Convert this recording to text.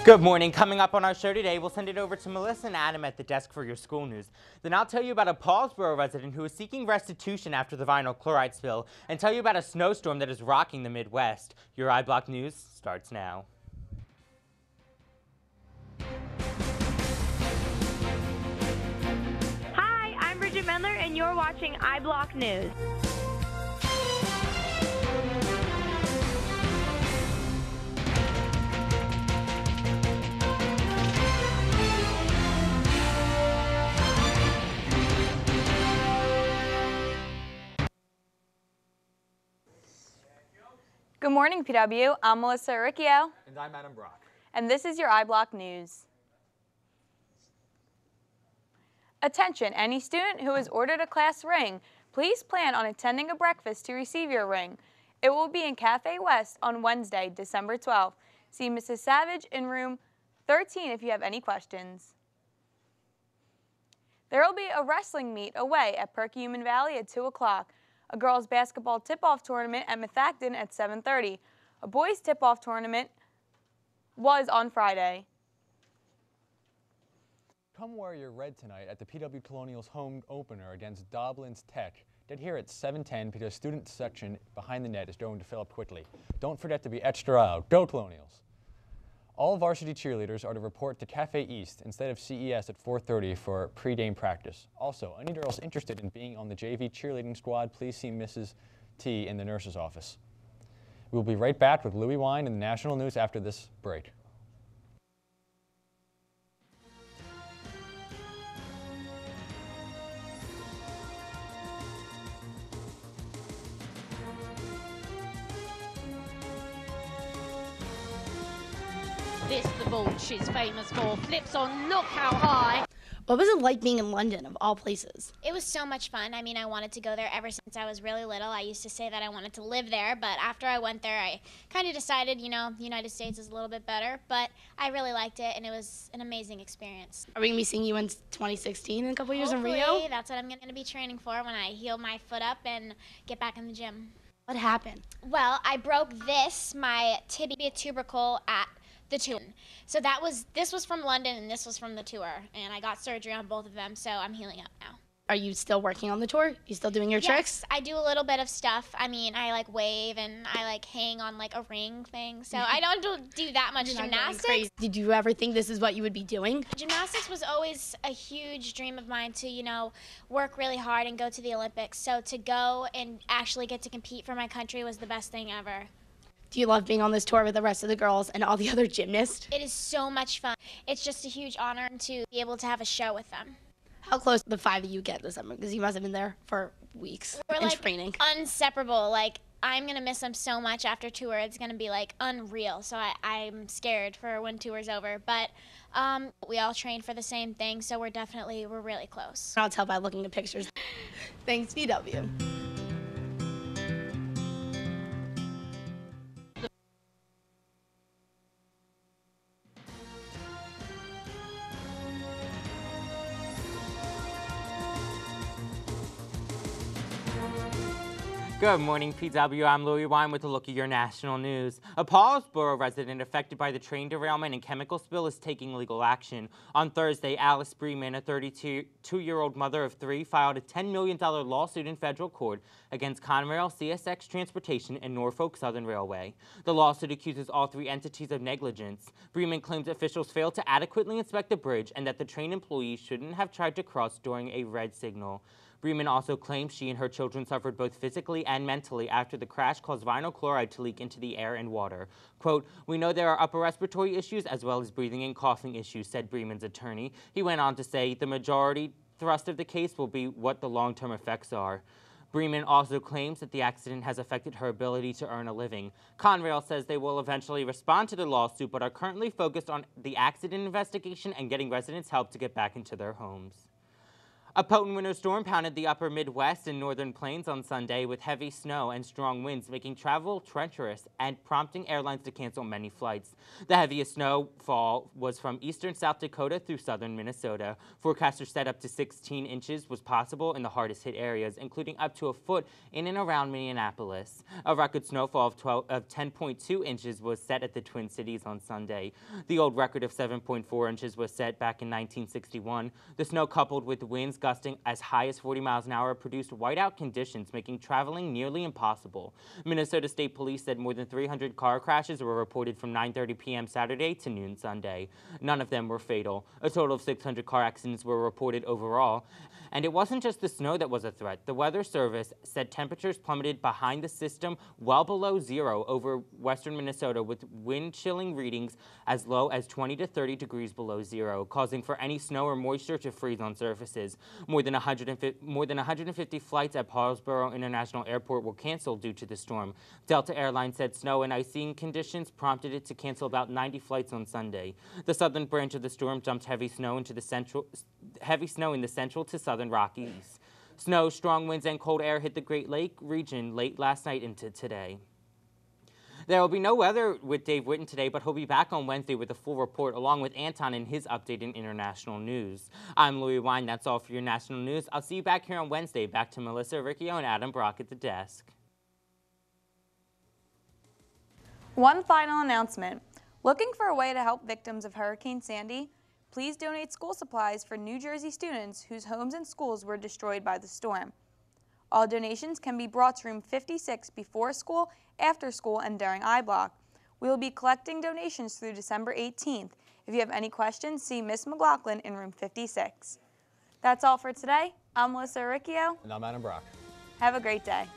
Good morning. Coming up on our show today, we'll send it over to Melissa and Adam at the desk for your school news. Then I'll tell you about a Paulsboro resident who is seeking restitution after the vinyl chloride spill, and tell you about a snowstorm that is rocking the Midwest. Your iBlock News starts now. Hi, I'm Bridget Mendler, and you're watching iBlock News. Good morning, PW. I'm Melissa Riccio. And I'm Adam Brock. And this is your iBlock News. Attention, any student who has ordered a class ring, please plan on attending a breakfast to receive your ring. It will be in Cafe West on Wednesday, December 12th. See Mrs. Savage in room 13 if you have any questions. There will be a wrestling meet away at Perkiomen Valley at 2 o'clock. A girls' basketball tip-off tournament at Methacton at 7:30. A boys' tip-off tournament was on Friday. Come wear your red tonight at the PW Colonials home opener against Doblins Tech. Get here at 7:10 because student section behind the net is going to fill up quickly. Don't forget to be extra loud. Go Colonials! All varsity cheerleaders are to report to Cafe East instead of CES at 4:30 for pre-game practice. Also, any girls interested in being on the JV cheerleading squad, please see Mrs. T in the nurse's office. We'll be right back with Louis Wine and the national news after this break. This the vault she's famous for. Flips on, look how high. What was it like being in London, of all places? It was so much fun. I mean, I wanted to go there ever since I was really little. I used to say that I wanted to live there, but after I went there, I kind of decided, you know, the United States is a little bit better, but I really liked it, and it was an amazing experience. Are we going to be seeing you in 2016 in a couple years in Rio? Hopefully, that's what I'm going to be training for when I heal my foot up and get back in the gym. What happened? Well, I broke my tibia tubercle at the tour. So this was from London and this was from the tour, and I got surgery on both of them, so I'm healing up now. Are you still working on the tour? You still doing your tricks? Yes, I do a little bit of stuff. I mean, I like wave and I like hang on like a ring thing, so I don't do that much gymnastics. Did you ever think this is what you would be doing? Gymnastics was always a huge dream of mine to, you know, work really hard and go to the Olympics. So to go and actually get to compete for my country was the best thing ever. Do you love being on this tour with the rest of the girls and all the other gymnasts? It is so much fun. It's just a huge honor to be able to have a show with them. How close the five of you get this summer? Because you must have been there for weeks We're in like training. Inseparable. Like, I'm going to miss them so much after tour. It's going to be like unreal. So I'm scared for when tour's over. But we all train for the same thing, so we're really close. I'll tell by looking at pictures. Thanks, PW. Good morning, PW. I'm Louis Wine with a look at your national news. A Paulsboro resident affected by the train derailment and chemical spill is taking legal action. On Thursday, Alice Bremen, a 32-year-old mother of three, filed a $10 million lawsuit in federal court against Conrail, CSX Transportation, and Norfolk Southern Railway. The lawsuit accuses all three entities of negligence. Bremen claims officials failed to adequately inspect the bridge and that the train employees shouldn't have tried to cross during a red signal. Bremen also claims she and her children suffered both physically and mentally after the crash caused vinyl chloride to leak into the air and water. Quote, "We know there are upper respiratory issues as well as breathing and coughing issues," said Bremen's attorney. He went on to say the majority thrust of the case will be what the long-term effects are. Bremen also claims that the accident has affected her ability to earn a living. Conrail says they will eventually respond to the lawsuit but are currently focused on the accident investigation and getting residents help to get back into their homes. A potent winter storm pounded the upper Midwest and northern plains on Sunday with heavy snow and strong winds making travel treacherous and prompting airlines to cancel many flights. The heaviest snowfall was from eastern South Dakota through southern Minnesota. Forecasters said up to 16 inches was possible in the hardest hit areas, including up to a foot in and around Minneapolis. A record snowfall of 10.2 inches was set at the Twin Cities on Sunday. The old record of 7.4 inches was set back in 1961. The snow, coupled with winds gusting as high as 40 miles an hour, produced whiteout conditions, making traveling nearly impossible. Minnesota State Police said more than 300 car crashes were reported from 9:30 p.m. Saturday to noon Sunday. None of them were fatal. A total of 600 car accidents were reported overall. And it wasn't just the snow that was a threat. The Weather Service said temperatures plummeted behind the system well below zero over western Minnesota, with wind-chilling readings as low as 20 to 30 degrees below zero, causing for any snow or moisture to freeze on surfaces. More than 150 flights at Paulsboro International Airport were canceled due to the storm. Delta Airlines said snow and icing conditions prompted it to cancel about 90 flights on Sunday. The southern branch of the storm dumped heavy snow in the central to southern Rockies. Snow, strong winds, and cold air hit the Great Lake region late last night into today. There will be no weather with Dave Witten today, but he'll be back on Wednesday with a full report along with Anton and his update in international news. I'm Louis Wine. That's all for your national news. I'll see you back here on Wednesday. Back to Melissa Riccio and Adam Brock at the desk. One final announcement. Looking for a way to help victims of Hurricane Sandy? Please donate school supplies for New Jersey students whose homes and schools were destroyed by the storm. All donations can be brought to room 56 before school, after school, and during iBlock. We will be collecting donations through December 18th. If you have any questions, see Miss McLaughlin in room 56. That's all for today. I'm Melissa Riccio. And I'm Adam Brock. Have a great day.